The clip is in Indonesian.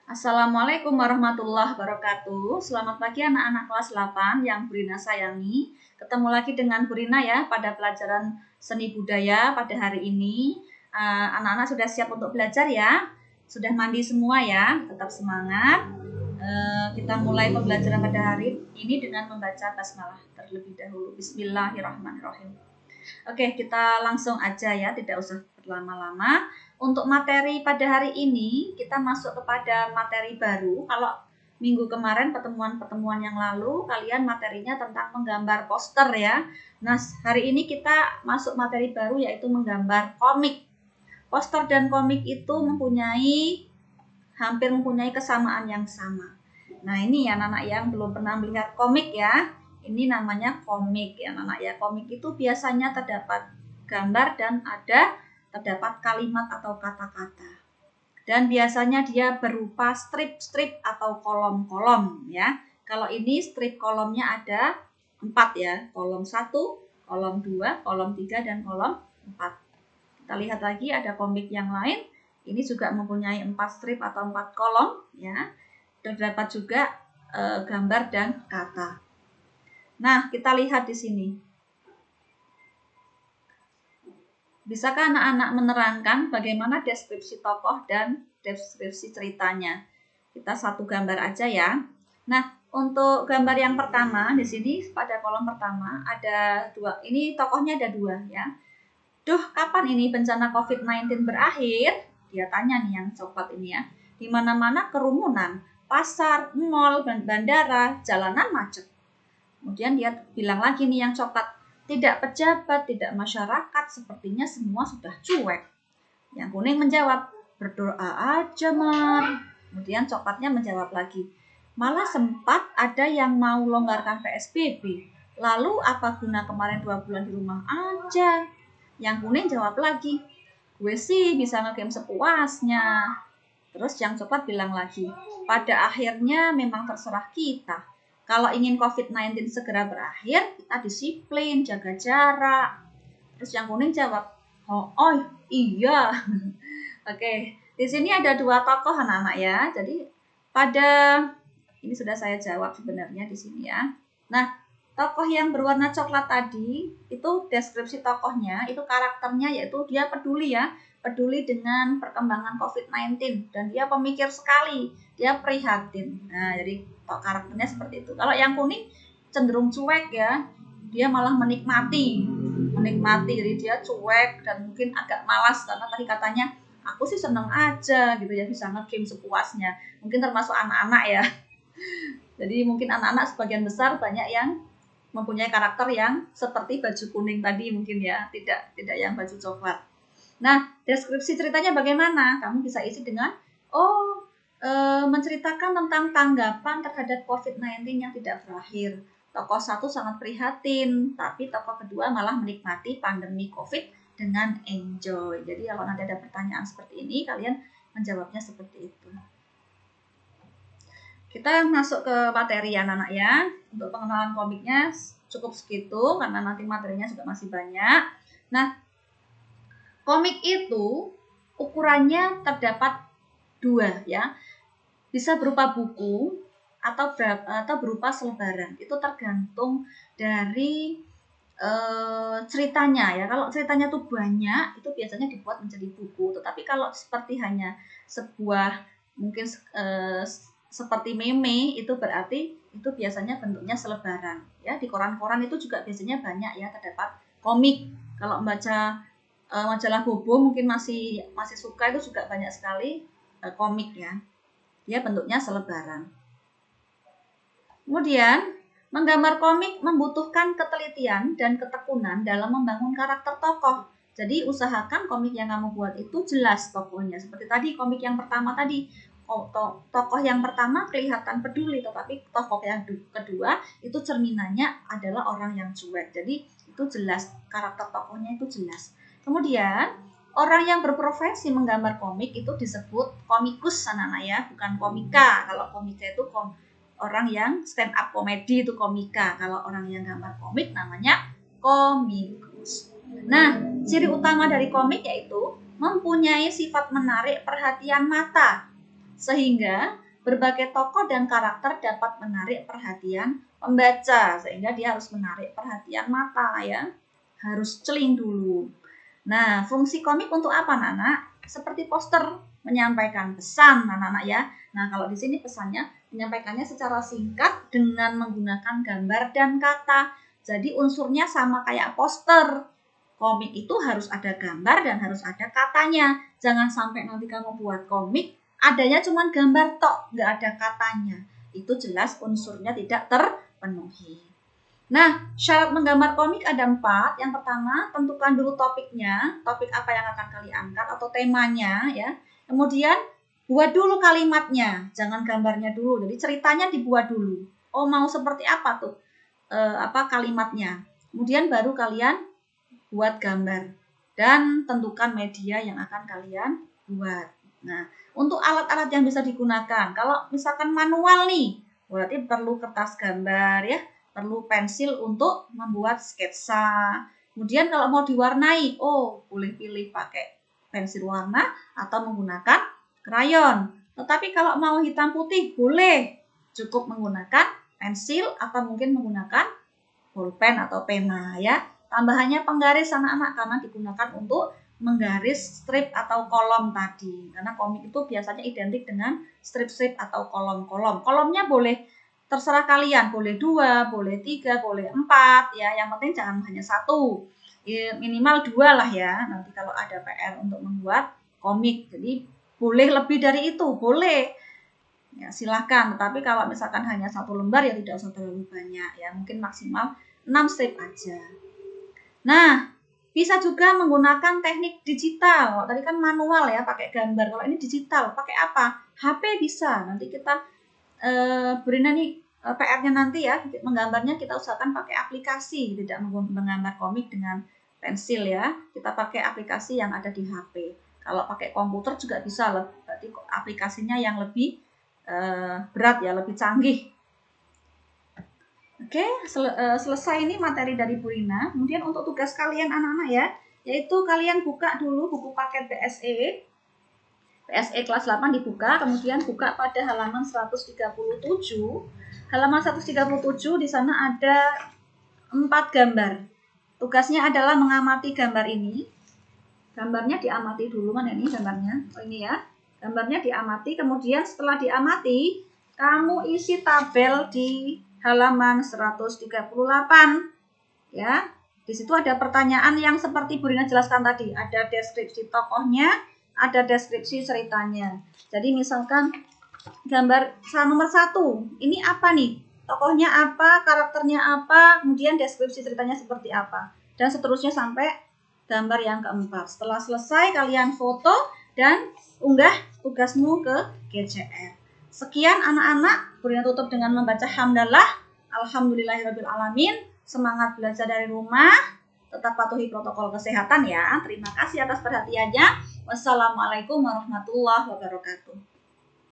Assalamualaikum warahmatullahi wabarakatuh. Selamat pagi anak-anak kelas 8 yang Burina sayangi. Ketemu lagi dengan Burina ya pada pelajaran seni budaya pada hari ini. Anak-anak sudah siap untuk belajar ya? Sudah mandi semua ya? Tetap semangat. Kita mulai pembelajaran pada hari ini dengan membaca basmalah terlebih dahulu. Bismillahirrahmanirrahim. Oke, kita langsung aja ya, tidak usah berlama-lama. Untuk materi pada hari ini, kita masuk kepada materi baru. Kalau minggu kemarin, pertemuan-pertemuan yang lalu, kalian materinya tentang menggambar poster ya. Nah, hari ini kita masuk materi baru yaitu menggambar komik. Poster dan komik itu hampir mempunyai kesamaan yang sama. Nah, ini ya anak-anak yang belum pernah melihat komik ya. Ini namanya komik ya anak-anak ya. Komik itu biasanya terdapat gambar dan terdapat kalimat atau kata-kata. Dan biasanya dia berupa strip-strip atau kolom-kolom ya. Kalau ini strip kolomnya ada 4 ya. Kolom 1, kolom 2, kolom 3, dan kolom 4. Kita lihat lagi ada komik yang lain. Ini juga mempunyai 4 strip atau 4 kolom ya. Terdapat juga gambar dan kata. Nah, kita lihat di sini. Bisakah anak-anak menerangkan bagaimana deskripsi tokoh dan deskripsi ceritanya? Kita satu gambar aja ya. Nah, untuk gambar yang pertama di sini pada kolom pertama ada 2. Ini tokohnya ada 2 ya. Duh, kapan ini bencana COVID-19 berakhir? Dia tanya nih yang coklat ini ya. Di mana-mana kerumunan, pasar, mall, bandara, jalanan macet. Kemudian dia bilang lagi nih yang coklat, tidak pejabat, tidak masyarakat, sepertinya semua sudah cuek. Yang kuning menjawab, berdoa aja Mar. Kemudian coklatnya menjawab lagi, malah sempat ada yang mau longgarkan PSBB. Lalu apa guna kemarin 2 bulan di rumah aja? Yang kuning jawab lagi, gue sih bisa ngegame sepuasnya. Terus yang coklat bilang lagi, pada akhirnya memang terserah kita. Kalau ingin COVID-19 segera berakhir, kita disiplin, jaga jarak. Terus yang kuning jawab, oh iya. Oke, di sini ada 2 tokoh anak-anak ya. Jadi ini sudah saya jawab sebenarnya di sini ya. Nah, tokoh yang berwarna coklat tadi itu deskripsi tokohnya, itu karakternya yaitu dia peduli ya, peduli dengan perkembangan COVID-19 dan dia pemikir sekali, dia prihatin. Nah, jadi karakternya seperti itu. Kalau yang kuning cenderung cuek ya, dia malah menikmati, jadi dia cuek dan mungkin agak malas karena tadi katanya aku sih seneng aja gitu ya bisa ngegame sepuasnya. Mungkin termasuk anak-anak ya. Jadi mungkin anak-anak sebagian besar banyak yang mempunyai karakter yang seperti baju kuning tadi mungkin ya, tidak yang baju coklat. Nah, deskripsi ceritanya bagaimana? Kamu bisa isi dengan menceritakan tentang tanggapan terhadap COVID-19 yang tidak berakhir. Tokoh 1 sangat prihatin, tapi tokoh kedua malah menikmati pandemi COVID dengan enjoy. Jadi kalau nanti ada pertanyaan seperti ini, kalian menjawabnya seperti itu. Kita masuk ke materi anak-anak ya. Untuk pengenalan komiknya cukup segitu karena nanti materinya juga masih banyak. Nah, komik itu ukurannya terdapat 2 ya. Bisa berupa buku atau berupa selebaran. Itu tergantung dari ceritanya ya. Kalau ceritanya tuh banyak, itu biasanya dibuat menjadi buku. Tetapi kalau seperti hanya sebuah mungkin seperti meme, itu berarti itu biasanya bentuknya selebaran ya. Di koran-koran itu juga biasanya banyak ya terdapat komik. Kalau membaca majalah Bobo mungkin masih suka, itu juga banyak sekali komik ya. Dia bentuknya selebaran. Kemudian menggambar komik membutuhkan ketelitian dan ketekunan dalam membangun karakter tokoh. Jadi usahakan komik yang kamu buat itu jelas tokohnya. Seperti tadi komik yang pertama tadi, tokoh yang pertama kelihatan peduli, tetapi tokoh yang kedua itu cerminannya adalah orang yang cuek. Jadi itu jelas, karakter tokohnya itu jelas. Kemudian orang yang berprofesi menggambar komik itu disebut komikus anak-anak ya, bukan komika. Kalau komika itu orang yang stand up komedi itu komika. Kalau orang yang gambar komik namanya komikus. Nah, ciri utama dari komik yaitu mempunyai sifat menarik perhatian mata. sehingga berbagai tokoh dan karakter dapat menarik perhatian pembaca, sehingga dia harus menarik perhatian mata ya, harus celing dulu. Nah, fungsi komik untuk apa, anak-anak? Seperti poster, menyampaikan pesan, anak-anak ya. Nah, kalau di sini pesannya menyampaikannya secara singkat dengan menggunakan gambar dan kata. Jadi unsurnya sama kayak poster. Komik itu harus ada gambar dan harus ada katanya. Jangan sampai nanti kamu buat komik, adanya cuma gambar tok, nggak ada katanya. Itu jelas unsurnya tidak terpenuhi. Nah, syarat menggambar komik ada 4. Yang pertama, tentukan dulu topiknya, topik apa yang akan kalian angkat atau temanya ya. Kemudian buat dulu kalimatnya, jangan gambarnya dulu. Jadi ceritanya dibuat dulu. Oh, mau seperti apa tuh? Kalimatnya. Kemudian baru kalian buat gambar dan tentukan media yang akan kalian buat. Nah, untuk alat-alat yang bisa digunakan, kalau misalkan manual nih, berarti perlu kertas gambar ya, perlu pensil untuk membuat sketsa. Kemudian kalau mau diwarnai, boleh pilih pakai pensil warna atau menggunakan krayon. Tetapi kalau mau hitam putih, boleh cukup menggunakan pensil atau mungkin menggunakan pulpen atau pena ya. Tambahannya penggaris anak-anak karena digunakan untuk menggaris strip atau kolom tadi. Karena komik itu biasanya identik dengan strip-strip atau kolom-kolom. Kolomnya boleh terserah kalian, boleh 2, boleh 3, boleh 4 ya. Yang penting jangan hanya 1. Ya, minimal 2 lah ya. Nanti kalau ada PR untuk membuat komik. Jadi boleh lebih dari itu, boleh. Ya, silahkan. Tetapi kalau misalkan hanya 1 lembar ya tidak usah terlalu banyak ya. Mungkin maksimal 6 strip aja. Nah, bisa juga menggunakan teknik digital. Tadi kan manual ya, pakai gambar. Kalau ini digital, pakai apa? HP bisa. Nanti kita beri nih PR-nya nanti ya, menggambarnya kita usahakan pakai aplikasi, tidak menggambar komik dengan pensil ya. Kita pakai aplikasi yang ada di HP. Kalau pakai komputer juga bisa, berarti aplikasinya yang lebih berat ya, lebih canggih. Oke, selesai ini materi dari Bu Rina. Kemudian untuk tugas kalian anak-anak ya, yaitu kalian buka dulu buku paket BSE. BSE kelas 8 dibuka, kemudian buka pada halaman 137. Halaman 137 di sana ada 4 gambar. Tugasnya adalah mengamati gambar ini. Gambarnya diamati dulu, mana ini gambarnya? Oh ini ya. Gambarnya diamati, kemudian setelah diamati, kamu isi tabel di halaman 138 ya. Di situ ada pertanyaan yang seperti Bu Rina jelaskan tadi, ada deskripsi tokohnya, ada deskripsi ceritanya. Jadi misalkan gambar nomor 1, ini apa nih? Tokohnya apa, karakternya apa, kemudian deskripsi ceritanya seperti apa, dan seterusnya sampai gambar yang keempat. Setelah selesai kalian foto dan unggah tugasmu ke GCR. Sekian anak-anak, Bu Rina tutup dengan membaca hamdalah, alhamdulillahirrabbilalamin. Semangat belajar dari rumah, tetap patuhi protokol kesehatan ya. Terima kasih atas perhatiannya. Wassalamualaikum warahmatullahi wabarakatuh.